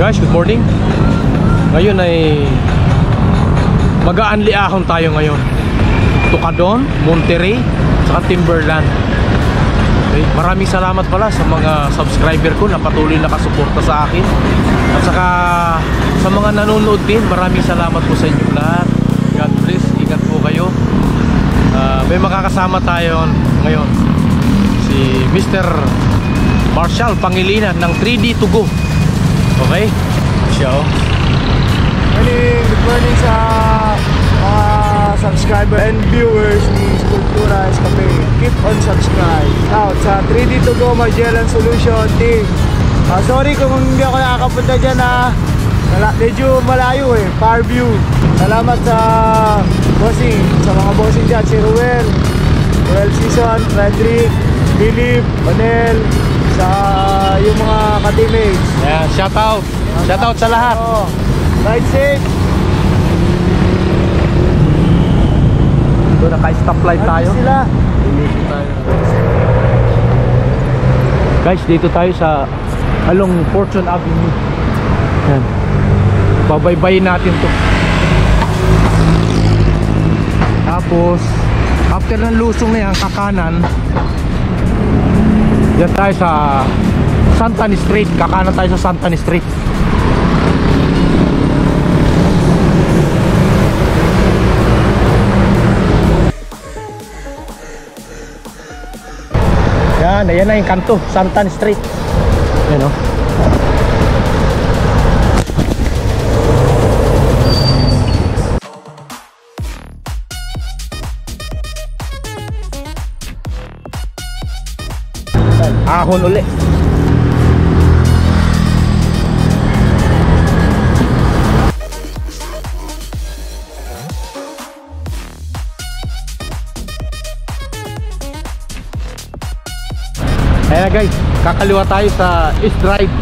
Guys, good morning. Ngayon ay mag-aanliahon tayo ngayon. Tucadon, Monterey, saka Timberland. Okay. Maraming salamat pala sa mga subscriber ko na patuloy nakasuporta sa akin. At saka sa mga nanonood din, maraming salamat po sa inyo lahat. God bless, ingat po kayo. May makakasama tayo ngayon, si Mr. Marshall Pangilinan ng 3D to go. Okay? Siya oh. Good morning sa mga subscriber and viewers ni Skulptura Escape. Keep on subscribe. Out sa 3D to go Magellan Solution team. Sorry kung hindi ako nakakapunta dyan medyo malayo far view. Salamat sa bossing, sa mga bossing dyan, si Ruel Season, Frederick, Philip, Manel, sa yung mga ka-teammates. Yeah, shout out sa lahat. Ride safe. Doon naka-stoplight tayo. Sila. Guys, dito tayo sa along Fortune Avenue. Yan. Babaybayin natin to. Tapos after ng lusong na yan, kakanan. Yan tayo sa Santan Street. Kakanan tayo sa Santan Street. Ayan na yung kanto, Santan Street. Ayan o. Ahon ulit. Ayan guys, kakaliwa tayo sa East Drive.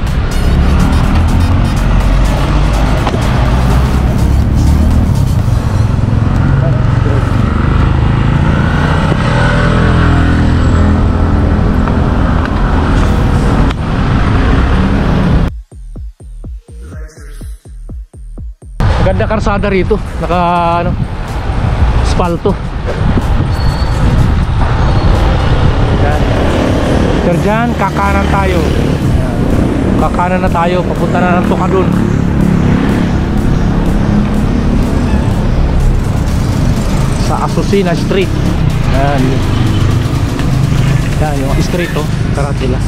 Maganda karsada rito, naka asfalto. Pero dyan, kakanan tayo. Kakanan na tayo, papunta na ng Tucadon. Sa Asusina Street. Yan. Yan, yung street oh, Karatila.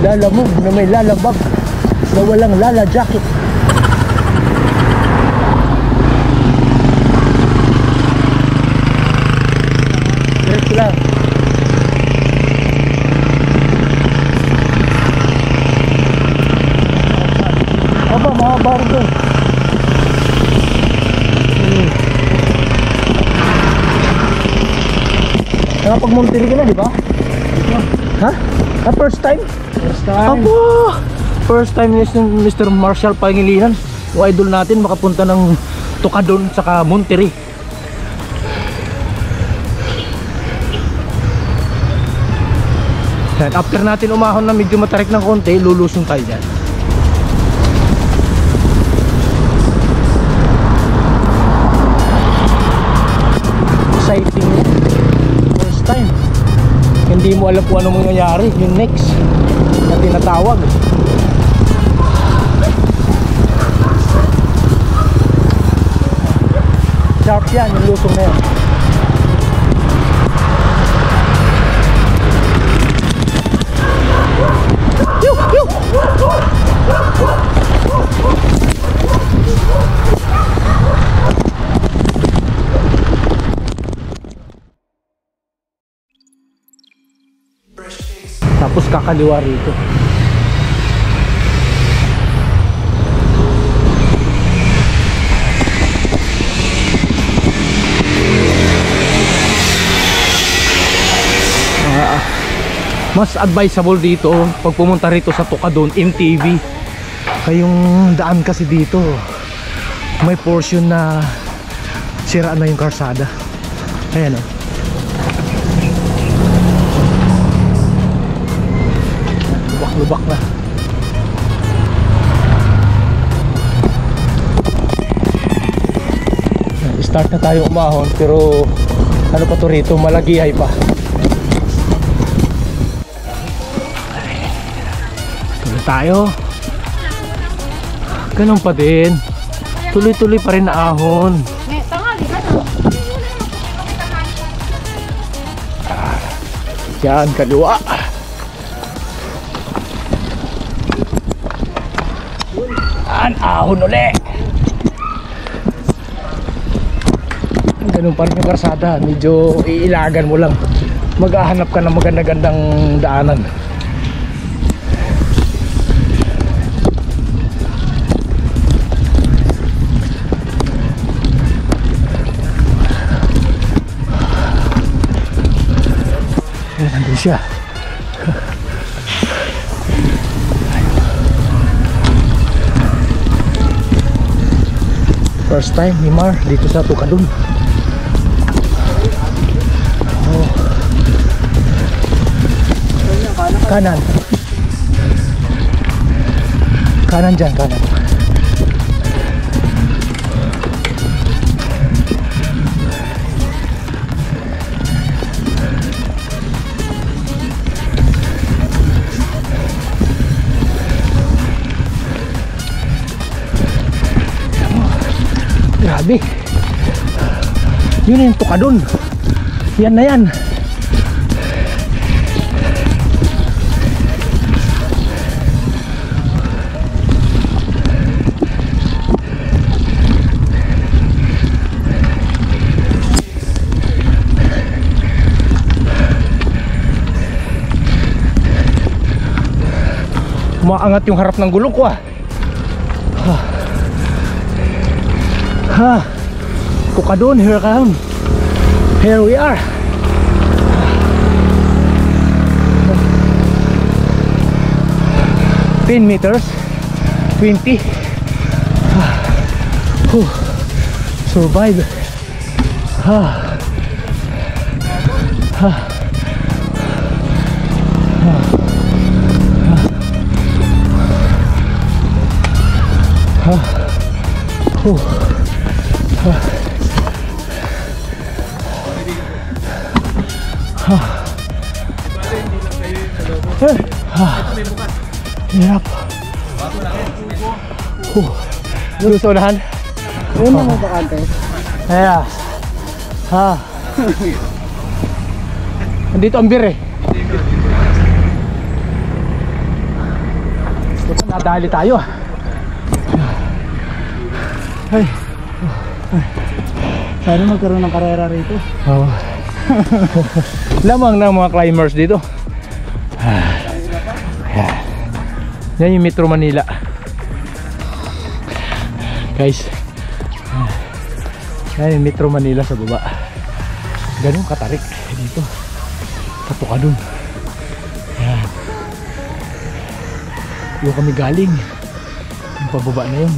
Lalamog na may lalabag na walang lala jacket. Diretso lang. Aba, mahaba rin doon. Nakapag-Monterey ka na, di ba? Ha? First time? First time. Aba! First time ni Mr. Marshall Pangilinan, yung idol natin, makapunta ng Tucadon saka Monterey. Yan, after natin umahon na medyo matarik ng konti, lulusong tayo dyan. Exciting. First time. Hindi mo alam kung anong mangyayari, yung next na tinatawag. Sharp yan, yung lusong na yan. Tapos kakaliwa rito. mas advisable dito pag pumunta rito sa Tocadon MTV. Kayong daan kasi dito may portion na sira na yung karsada. Ayan o. Lubak na. Start na tayo umahon pero ano pa to rito, malagihay pa. Tuloy tayo. Ganun pa din. Tuloy-tuloy pa rin na ahon. Yan, kaliwa. Ahon ulit. Ganun pa rin yung karsada. Medyo iilagan mo lang. Maghahanap ka ng maganda-gandang daanan. Nandun siya. First time ni Mar dito sa Tocadon. Oh. Kanan. Kanan dyan, kanan. Grabe. Yun yung Tocadon. Yan na yan. Umaangat yung harap ng gulong ko ah. Tocadon, here I come. Here we are. $10 meters, 20. Survive. Hirap. Gusto unahan? Una mo ba ate? Ayan. Andito ang beer eh. Nadali tayo. Ay. Sana magkaroon ng karera rito. Oh. Lamang ng mga climbers dito. Yan yung Metro Manila. Guys. Yan yung Metro Manila sa baba. Ganun katarik dito. Sa Tocadon. Yan. Yung kami galing. Yung pababa na yun.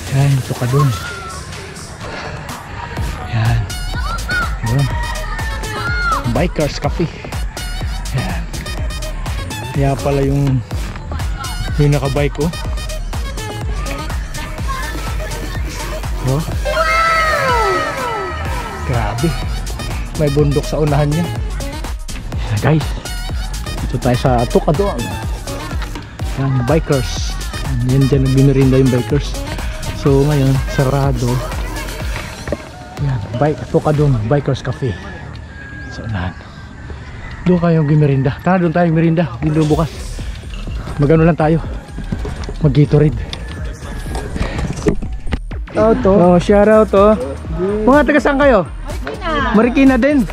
Yan, Tocadon. Yan. Yan. Bikers Cafe. Yan. Kaya pala yung nakabike ko. Oh. Grabe. May bundok sa unahan niya. Guys, ito tayo sa Tocadon. Yan, bikers. Yan dyan nagbimirinda yung bikers. So ngayon, sarado. Yan, Tocadon Bikers Cafe. So unahan. Doon kayong gimirinda. Tara, doon tayong mirinda. Doon bukas. Magano lang tayo. Mag-Gatorade. Oh, shout out to. Mga taga saan kayo? Marikina din.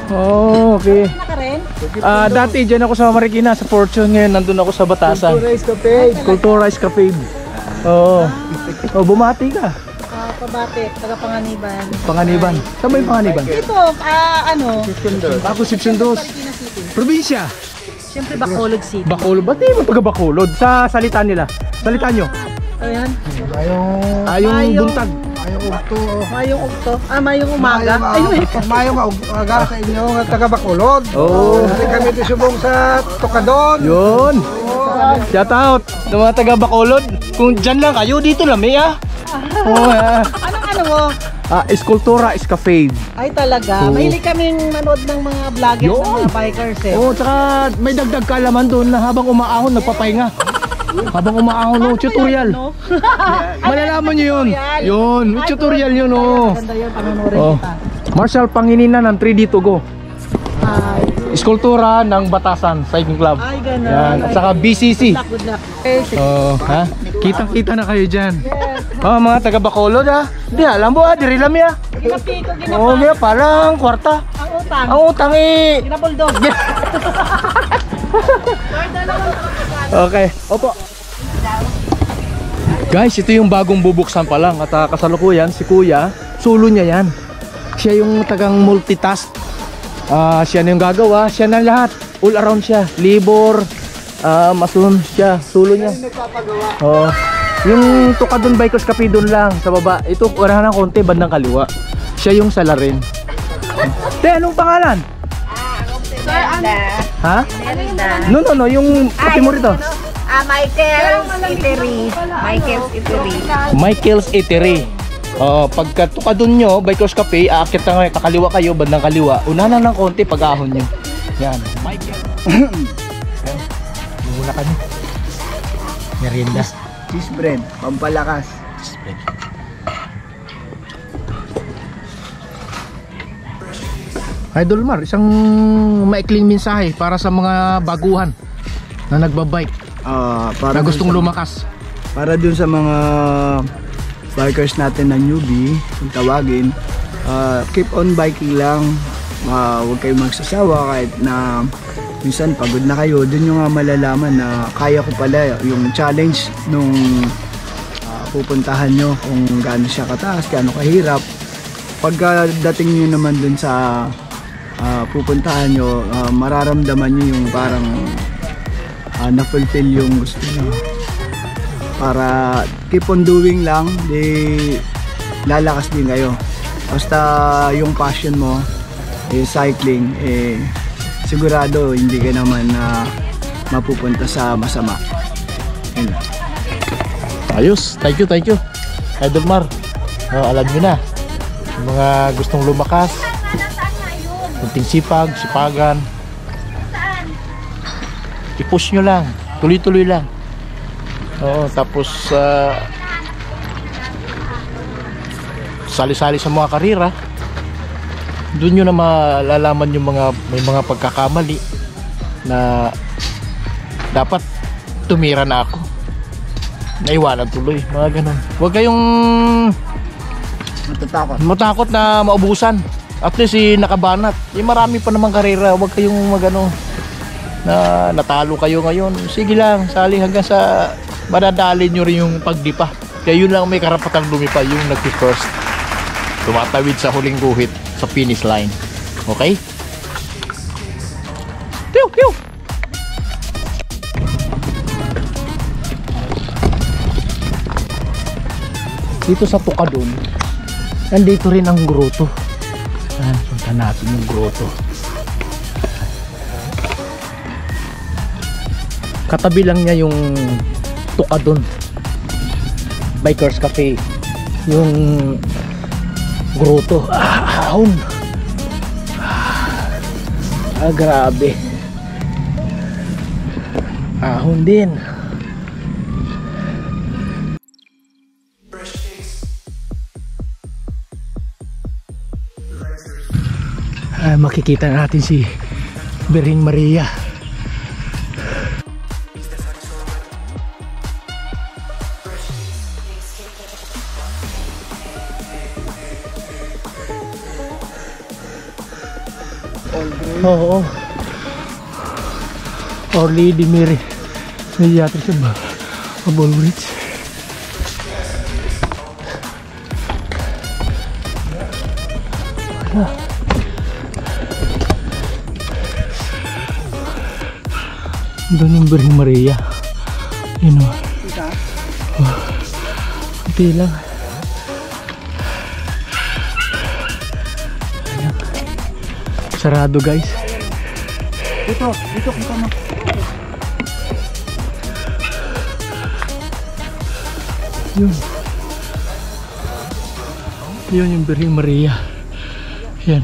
Oh, okay. Dati dyan ako sa Marikina, sa Fortune. Ngayon nandun ako sa Batasan. Cultura Escapade. Cultura Escapade. Oo. Oh, bumati ka. Pabate, taga Panganiban. Panganiban. Saan ba yung Panganiban? Dito, Ako, Sipsundos. Probinsya. Siyempre Bacolod City. Bacolod. Ba't di mo taga Bacolod? Sa salita nila. Salita nyo. Ayan. Yung buntag. Mayong Okto. Mayong umaga. Mayong aga sa inyo, taga Bacolod. Oo. Kami tisubong sa Tocadon. Yun. Shout out ng mga taga Bacolod. Kung dyan lang kayo, dito lang may Anong ano mo? Eskultura Escafade. Ay talaga. Oo. Mahilig kaming manood ng mga vloggers Yun. ng mga bikers eh. Oo, tsaka may dagdag kaalaman doon na habang umaahon, nagpapahinga. Habang umaahon, tutorial. No? Malalaman nyo yun. Yun, may tutorial yun, oh. Ganda yun, panunurin Oh. kita. Marshall Pangilinan ng 3D to go. Ay, Eskultura ng Batasan Cycling Club. ay gano'n. Yan, at saka BCC. Good luck. Eh, sige. Oh, ha? Kitang-kita na kayo dyan. Oh, mga taga Bacolod, ha? Di alam mo, diri lang ya. Ginapi ko, ginapa. Oh, kaya parang kwarta. Ang utang. Ang utang eh. Ginabuldog. Okay, opo. Guys, ito yung bagong bubuksan pa lang. At kasalukuyan, si Kuya, solo niya yan. Siya yung tagang multitask. Siya na yung gagawa, siya na lahat. All around siya. Libor, masun siya, solo niya. Oh. Yung Tocadon Bikers Cafe doon lang sa baba. Ito, wala ng konti, bandang kaliwa. Siya yung salarin. Te, anong pangalan? Ha? No, yung kape mo rito. Michael's Eatery. Pagka Tocadon nyo, Bikers Cafe, aakit na ngayon, kakaliwa kayo, bandang kaliwa. Unahan ng konti pag-ahon nyo. Yan. Michael. Muna kami. Merienda. Cheese bread, pampalakas. Idol Mar, isang maikling mensahe para sa mga baguhan na nagbabike na gustong lumakas. Para dun sa mga bikers natin na newbie, kung tawagin, keep on biking lang. Huwag kayong magsasawa kahit na minsan pagod na kayo. Dun nyo nga malalaman na kaya ko pala yung challenge nung pupuntahan nyo, kung gaano siya kataas, gaano kahirap. Pagdating nyo naman dun sa pupuntahan nyo, mararamdaman nyo yung parang na-fulfill yung gusto nyo. Para keep on doing lang, di lalakas din kayo. Basta yung passion mo cycling, sigurado hindi ka naman mapupunta sa masama. Yun. Ayos, thank you Idol Mar. Alam nyo na, yung mga gustong lumakas, kunting sipagan, i-push nyo lang, tuloy-tuloy lang. Tapos sali-sali sa mga karera. Doon nyo na malalaman yung may mga pagkakamali na dapat tumira na ako, naiwanan tuloy, mga ganun. Huwag kayong matakot na maubusan. At least nakabanat. Marami pa namang karera. Huwag kayong magano na natalo kayo ngayon. Sige lang, sali hanggang sa madadali nyo rin yung pagdipa. Kaya yun lang may karapatang lumipa, yung nag-first. Tumatawid sa huling guhit sa finish line. Okay? Piu, piu. Dito sa Tocadon, nandito rin ang grotto. Punta natin yung grotto. Katabi lang niya yung Tocadon Bikers Cafe, yung grotto. Ahon. Grabe. Ahon din. Makikita natin si Birhing Maria. Oo. Our Lady Mary. Mediatrix of Abol Bridge. Doon yung Birheng Maria. Yun o. Kunti lang. Ayan. Sarado guys. Dito kita mo. Yun. Yun yung Birheng Maria. Yan.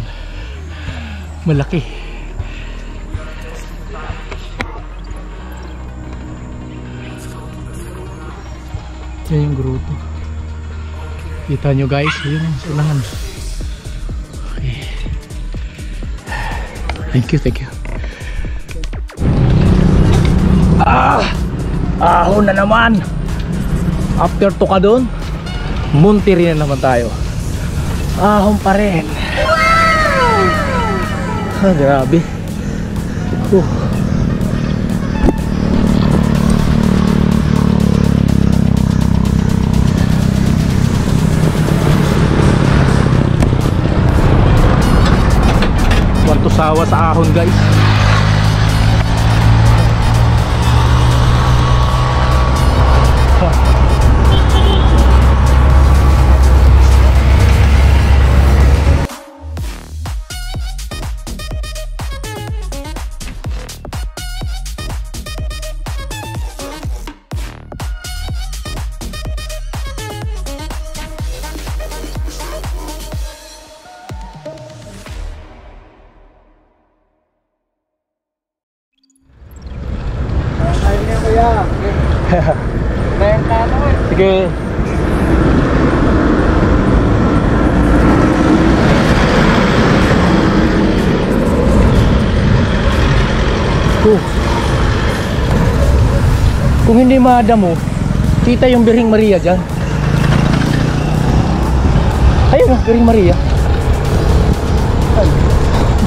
Malaki. Yan yung gruto. Kita nyo guys, yun yung unahan. Okay. Thank you. Ahon na naman. After Tocadon, Monterrey na naman tayo. Ahon pa rin. Grabe. Sawa sa ahon guys. Sige. Kung hindi madamo, kita yung Birheng Maria dyan. Ayun na, Birheng Maria.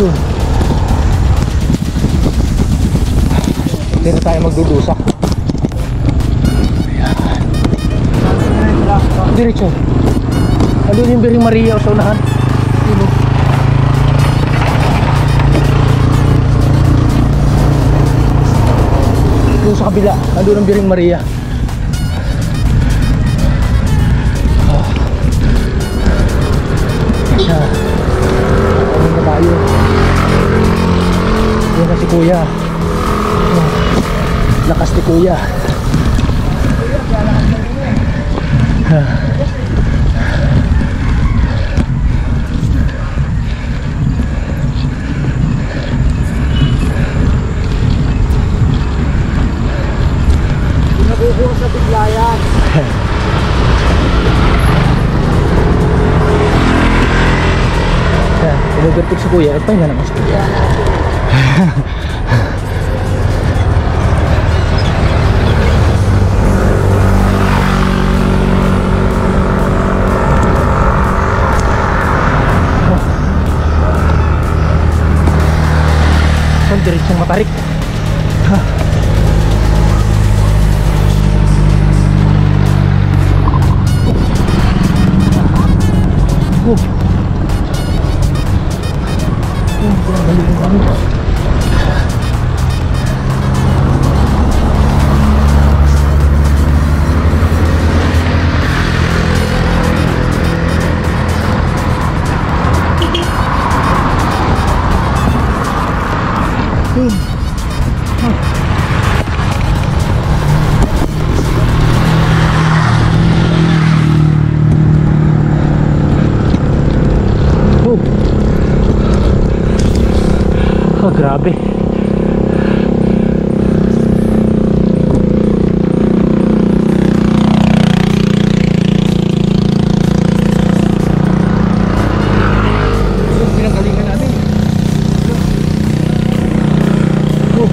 Doon. Hindi na tayo magdudusak. Diretso. Andun yung Birheng Maria sa unahan. Doon sa kabila, andun ang Birheng Maria. Siya. Ano na tayo? Yan na si Kuya. Lakas ni Kuya. Nakukuha sa biglayan. Inubertig si Kuya, pahinga naman si Kuya. Saan diretsong matarik? Oh, grabe. Pinanggalingan namin. Oh.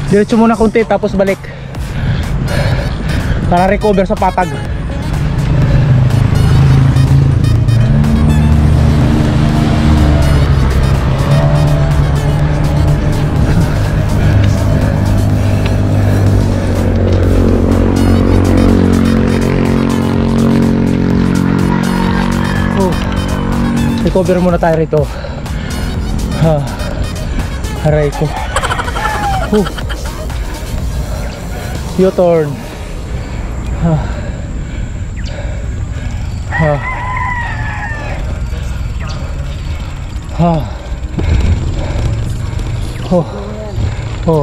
Diretso muna konti tapos balik para recover sa patag. recover muna tayo rito. Aray ko. U-turn.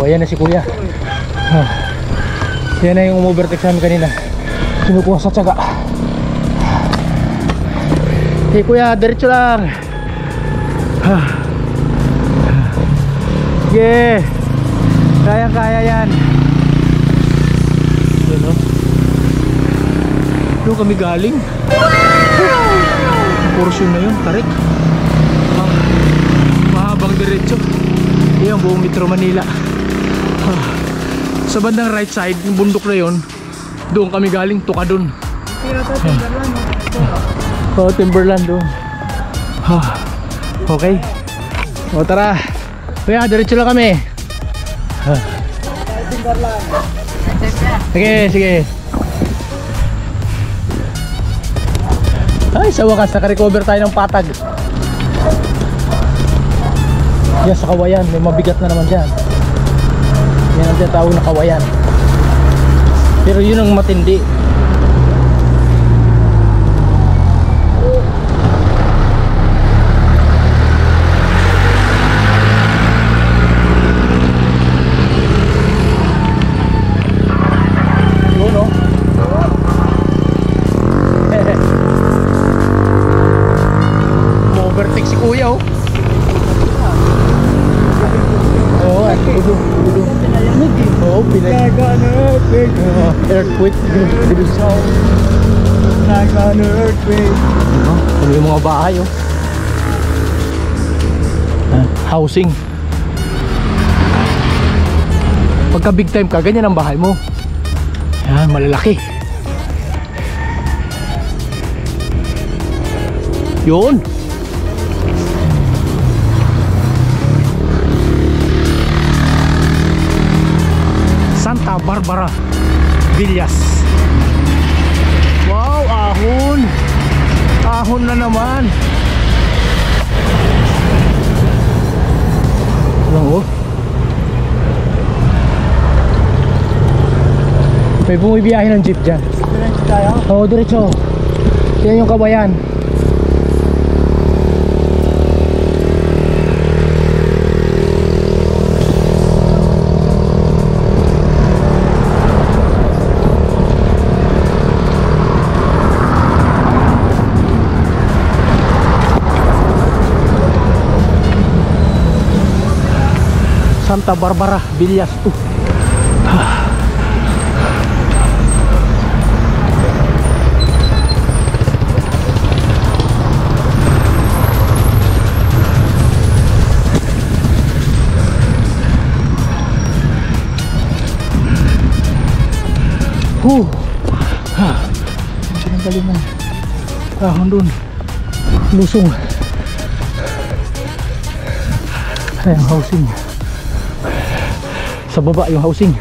Ayan na si kuya. Yan na yung umovertake sa amin kanina. Kinukuha sa tiyaga. Hey kuya, diretso lang. Sige. Kaya yan. Yan o. Doon kami galing. Portion na yun, tarik. Mahabang diretso. Yan, buong Metro Manila. Sa bandang right side, yung bundok na yun, doon kami galing, Tukadon. Timberland doon. Okay. O tara. Kuya, diretso lang kami. Sige. Ay, sa wakas naka-recover tayo ng patag. Yan sa kawayan, may mabigat na naman dyan. Yan ang tinatawag na kawayan. Pero yun ang matindi. Yun o. Overtake si kuya o. Earthquake. Earthquake. Ano yung mga bahay oh. Housing. Pagka big time ka, ganyan ang bahay mo. Yan, malalaki. Yun. Santa Barbara Villas. Wow, ahon. Ahon na naman. Lang oh. May bumibiyahe ng jeep dyan. Diretso tayo? Oo, diretso. Yan yung kabayan. Santa Barbara Villas. Ang galing mo. Ahon dun. Lusong. Ayan, housing. Sa baba yung housing.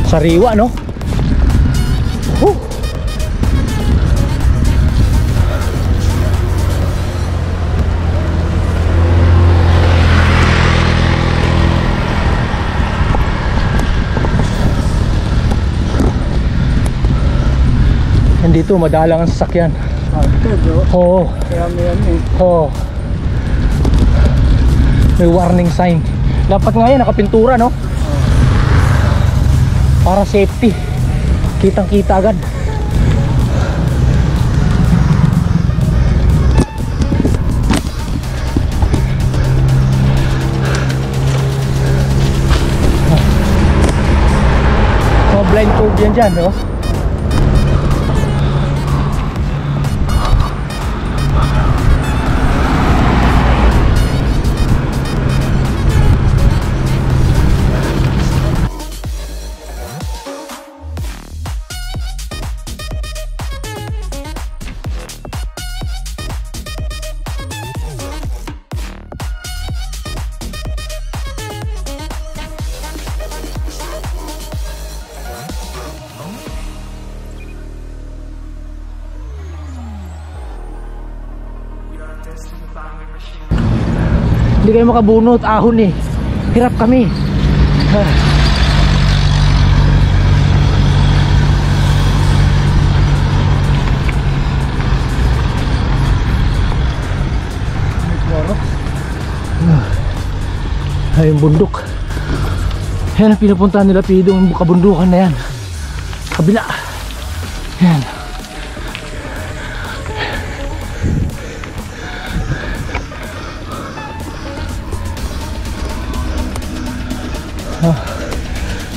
Sariwa no? Dito madalang ang sasakyan. Ito bro. Oo. Kaya may yan eh. Oo. May warning sign. Dapat nga yan nakapintura no? Para safety. Kitang kita agad. Mga blind code yan dyan no? Hindi kayo makabunot, ahon eh. Hirap kami. Ay, yung bundok. Yan ang pinapuntahan nila Pido, yung kabundukan na yan. Kabila. Yan.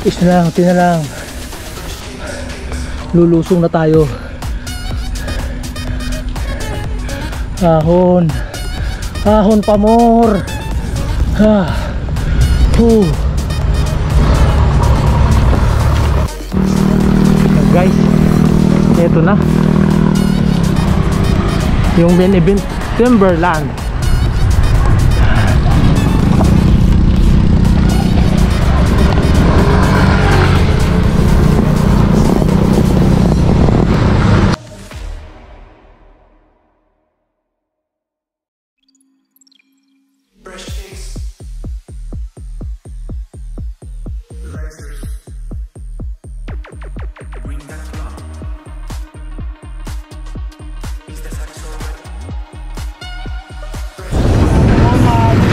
Isa lang, tina lang. Lulusong na tayo. Ahon. Ahon pa more. Guys, ito na yung main event, Timberland.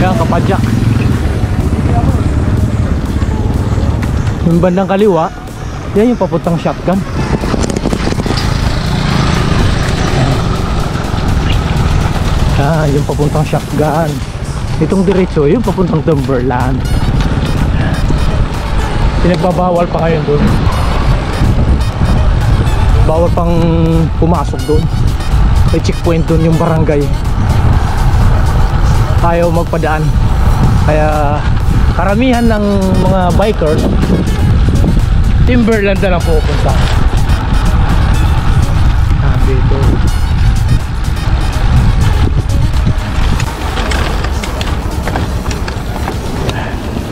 Yan, kapadyak. Yung bandang kaliwa, yan yung papuntang shotgun. Yung papuntang shotgun. Itong diretso, yung papuntang Timberland. Pinagbabawal pa kayo doon. Bawal pang pumasok doon. May checkpoint doon yung barangay. Ayaw magpadaan. Kaya karamihan ng mga bikers Timberland na lang pupunta. Dito.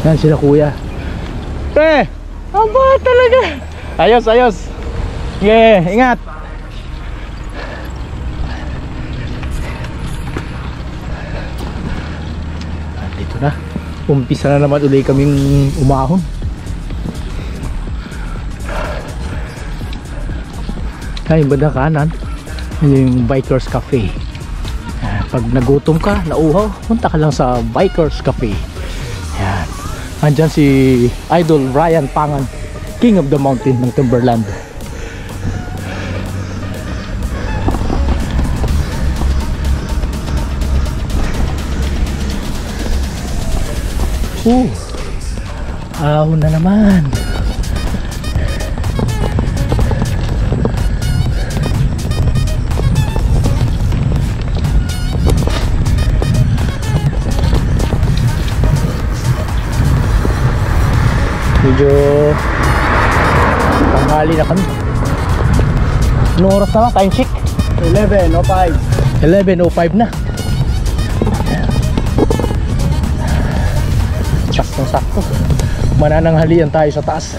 Yan sila kuya. Aba talaga. Ayos, ayos. Yeah, ingat. Na, umpisa na naman ulit kaming umahon. Ay, bandang kanan yung Bikers Cafe. Pag nagutom ka, nauhaw, punta ka lang sa Bikers Cafe. Yan. Andyan si Idol Ryan Pangan, King of the Mountain ng Timberland. Ahon na naman. Medyo tanghali na kami. Anong oras naman? Time check? 11:05. 11:05 na. Saktong-sakto. Manananghalian tayo sa taas.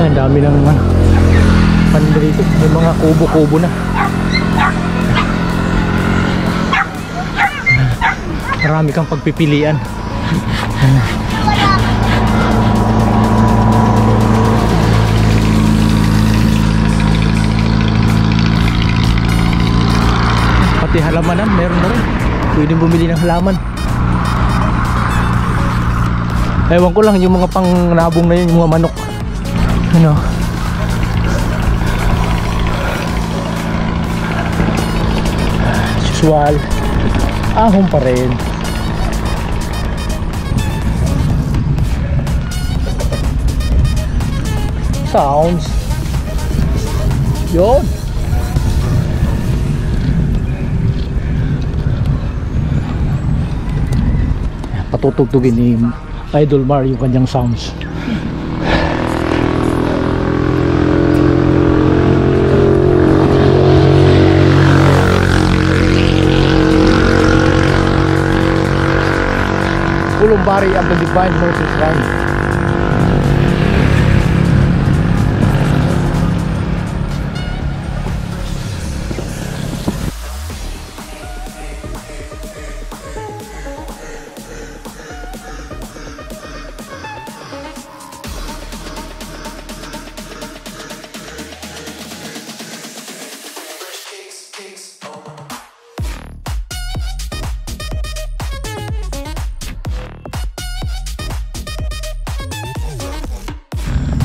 Ang dami ng paninda dito. May mga kubo-kubo na. Marami kang pagpipilian. Pati halamanan, meron na rin. Pwedeng bumili ng halaman. Ewan ko lang yung mga pangnabong na yun, yung mga manok. Ano? Usual. Ahon pa rin. Sounds. Yun. Patutugtugin ni Idol Mar yung kanyang sounds. Columbari of the Divine Mercy Shrine.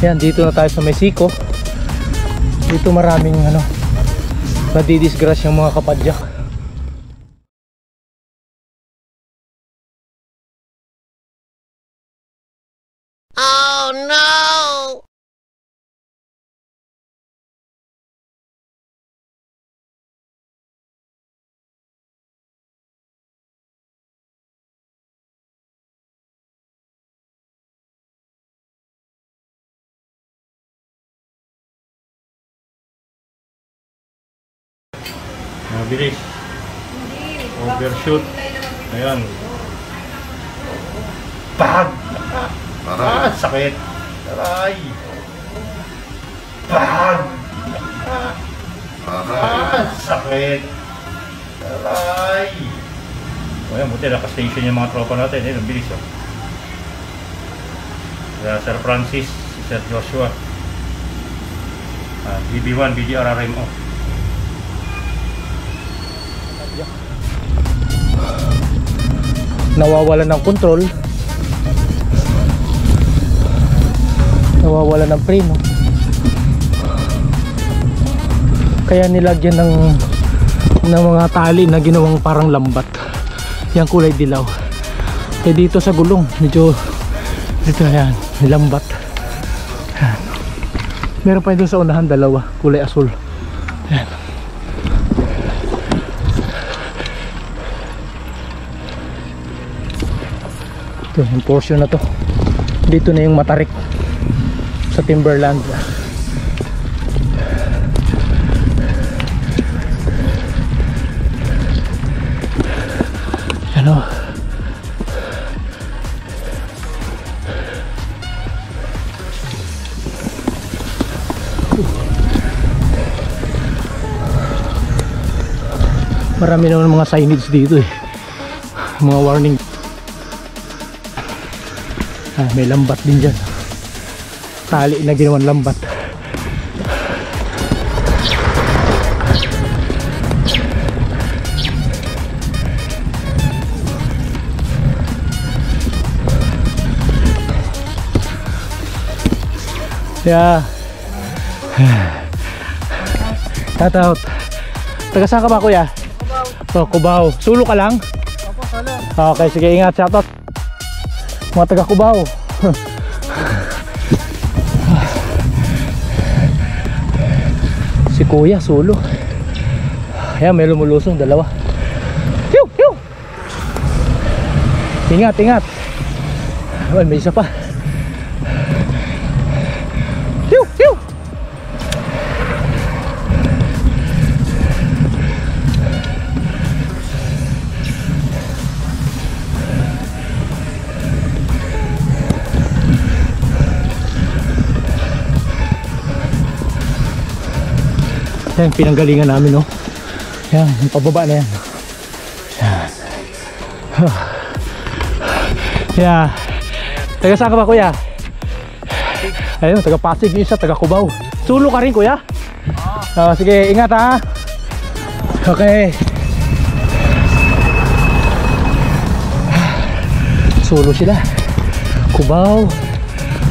Yan, dito na tayo sa Mexico. Dito maraming nadidisgrasya yung mga kapadyak. Oh no! Mabilis. Overshoot. Ayan. Pag! Sakit. Aray! Pag! Sakit. Aray! O yan, buti naka-station yung mga tropa natin. Ayan, mabilis oh. Sir Francis, Sir Joshua. BB1, BDRRMO. Nawawala ng control, nawawala ng preno, kaya nilagyan ng mga tali na ginawang parang lambat, yung kulay dilaw. Kaya dito sa gulong medyo dito, ayan, nilambat. Ayan. Meron pa doon sa unahan dalawa, kulay asul. Ayan. Ito, yung portion na to, dito na yung matarik sa Timberland. Ano, marami naman mga signage dito eh, mga warning. May lambat din dyan, tali na ginawan lambat. Yeah. Shoutout. Taga saan ka ba, kuya? Cubao. Oh, Cubao. Sulo ka lang? Opo, solo. Okay, sige, ingat. Shoutout mga taga Cubao. Si kuya sulo. Ayan, may lumulusong dalawa. Hiu, hiu. Ingat, ingat. Ay, may isa pa. Hiu, hiu. Yan, pinanggalingan namin, no. Yan, yung pababa na yan. Yan. Yeah. Taga saan ka ba, kuya? Ayun, taga Pasig, yung isa, taga Cubao. Sulo ka rin, kuya? Sige, ingat ha. Okay. Sulo sila. Cubao,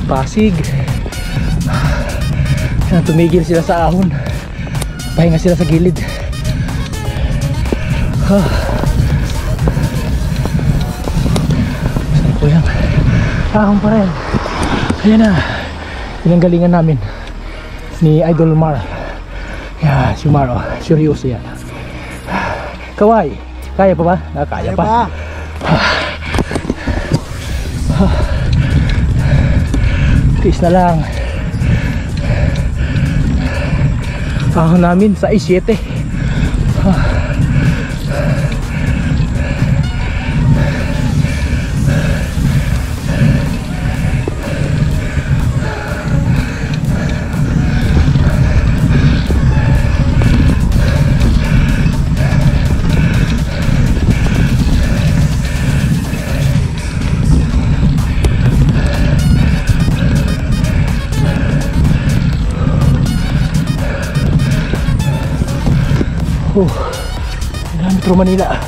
Pasig. Yan, tumigil sila sa ahon. Pahinga sila sa gilid. Saan po yan? Ahon pa rin. Ayan na, pinanggalingan namin ni Idol Mar. Yan, si Mar, oh, seryoso yan. Kaway, kaya pa ba? Kaya pa. Tiis na lang. Ahon namin sa 7. Metro Manila.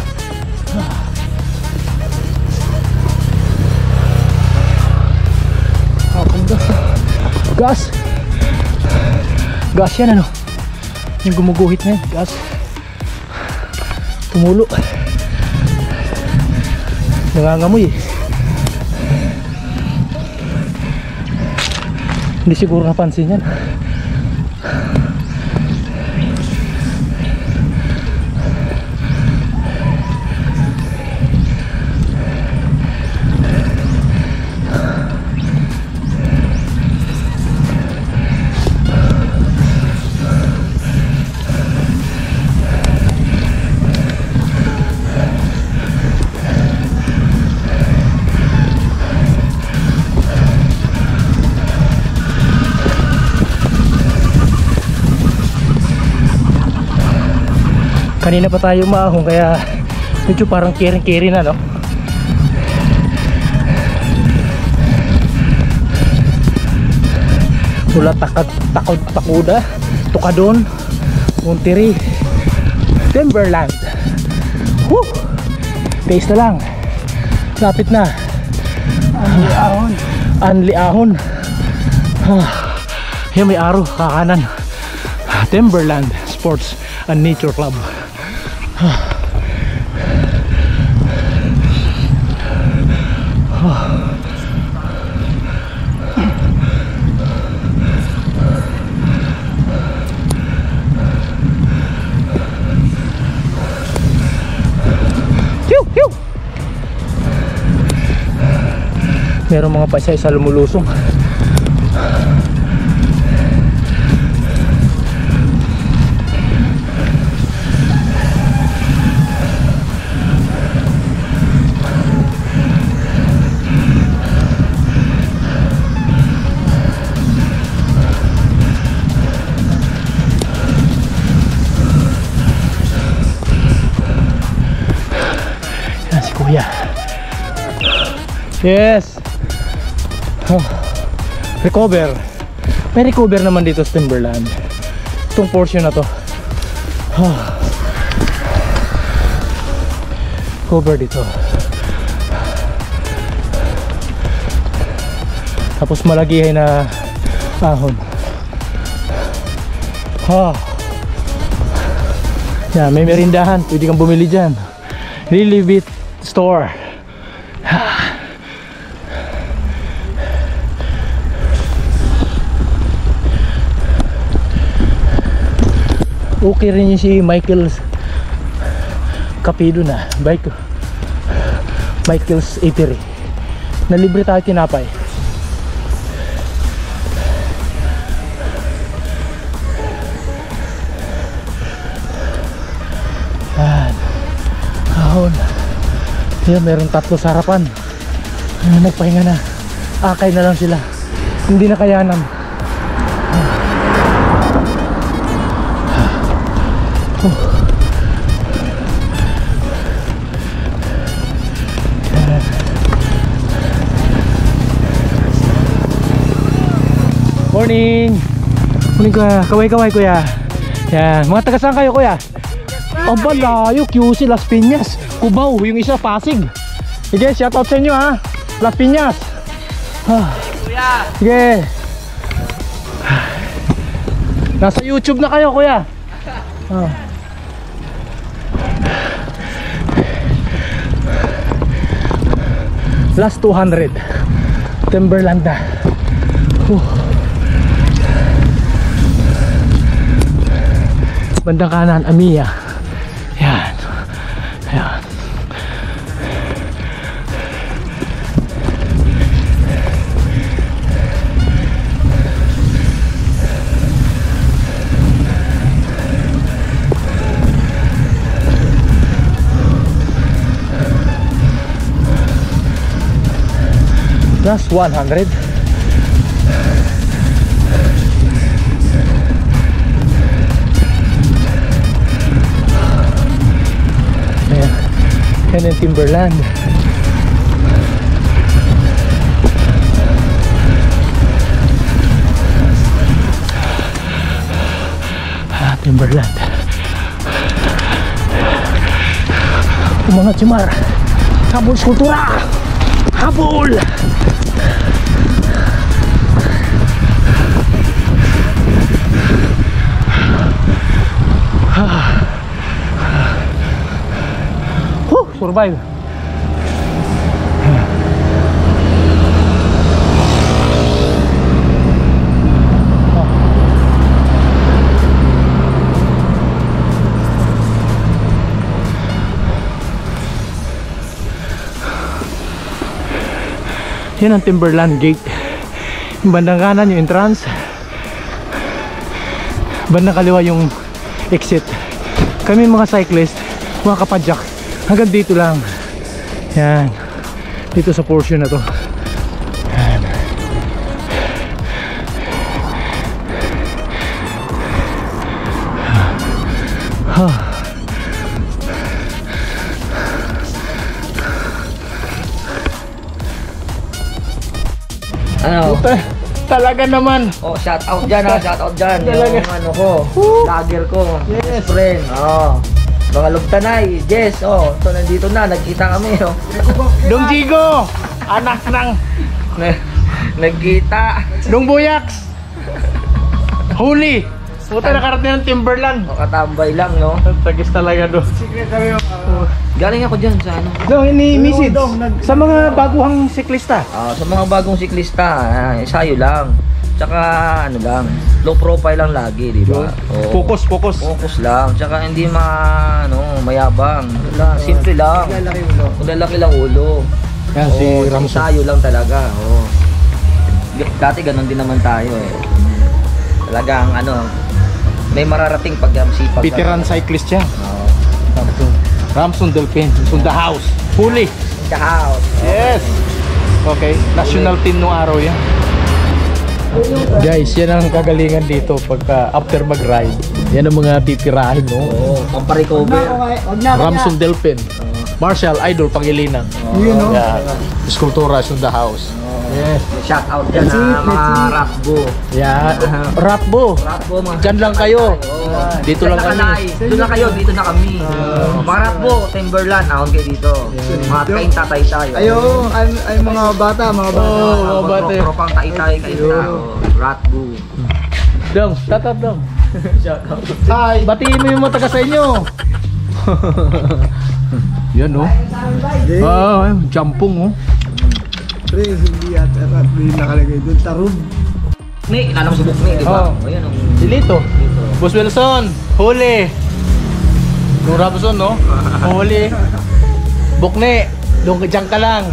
Gas. Gas yan ano. Yung gumuguhit na yan. Gas. Tumulo. Nangangamoy eh. Hindi siguro napansin yan. Kanina pa tayo maahong kaya medyo parang kering-keri na, no? Mula Takuda, Tukadon, Monterrey, Timberland. Woo! Taste na lang. Lapit na. Anliahon. Anliahon. Yan may araw, kakanan. Timberland Sports and Nature Club. Merong mga paisa-isa lumulusong. Yan si Kuya. Yes. Recover. May recover naman dito sa Timberland. Itong portion na to. Cover dito. Tapos malagihay na ahon. Yan, may merindahan. Pwede kang bumili dyan. Lilibit Store. Okay rin yung si Michael's Capido na Michael's Eatery. Nalibre tayo tinapay. Yan. Ahon. Yan, meron 3 sa harapan. Nagpahinga na. Akay na lang sila. Hindi na kayanan. Morning! Morning kuya, kaway-kaway kuya. Yan, mga taga saan kayo kuya? Aba, layo, QC Las Piñas, Cubao, yung isa Pasig. Sige, shoutout sa inyo ha, Las Piñas. Kuya! Sige. Nasa YouTube na kayo kuya. Last 200 Timberland na. Bandang kanan Amiya. Yan. Yan. Plus 100. Yan yung Timberland. Timberland. Umangat si Mar. Habol skulptura. Habol. Survive. Yan ang Timberland Gate. Yung bandang kanan yung entrance, bandang kaliwa yung exit. Kami mga cyclist, mga kapadyak, hanggang dito lang. Yan, dito sa portion na to. Yan. Ano? Talaga naman. Oh, shout out dyan ha, shout out dyan. Talaga. Yung ano ko, vlogger ko, best friend. Oh. Mga Lugtanay, Jess, oh. So nandito na, nagkita kami, oh. Dong Jigo, anak ng Nagkita. Dong Buyaks. Huli. Puta, nakarating ng Timberland. O, katambay lang, no? Tagis talaga doon. Galing ako dyan sa ano. No, ini-message sa mga baguhang siklista. Sa mga bagong siklista, isayo lang. Tsaka ano lang, low profile lang lagi, di ba? Oo. Focus. Focus lang. Tsaka hindi mayabang. Wala, simple lang. Lalaki lang ulo. Yan si Oo, Ramso. isayo lang talaga. Oo. Dati ganun din naman tayo eh. Talagang may mararating pag sipag. Veteran cyclist siya. Oo. Ramson Delpin, from the house. Huli. The house. Yes. Okay, national team nung araw yan. Guys, yan ang kagalingan dito pagka after mag-ride. Yan ang mga titirahin, no? Oo, pamparecover. Ramson Delpin. Marshall Idol Pangilinan. Yun, no? Yeah. Skulptura from the house. Yes. Shout out dyan ha, mga Rapbo. Yeah. Ratbo. Rapbo mga. Diyan lang kayo. Oo. Dito lang kami. Dito na kayo, dito na kami. Mga Rapbo, Timberland, ahon kayo dito. Mga kain tatay tayo. Ayo, ay mga bata, mga bata. Mga bata. Tropang tayo kayo na. Rapbo. Dong, tatap dong. Shout out. Hi, batiin mo yung mga taga sa inyo. Yan, no? Jampong, oh. Pre, hindi at hindi nakalagay doon. Tarub. Bukni, inalam si Bukni, di ba? Oo. Ayan, Dilito. Boss Wilson, huli. Yung Robson, no? Huli. Bukni, doon dyan ka lang.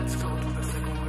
Let's go to the second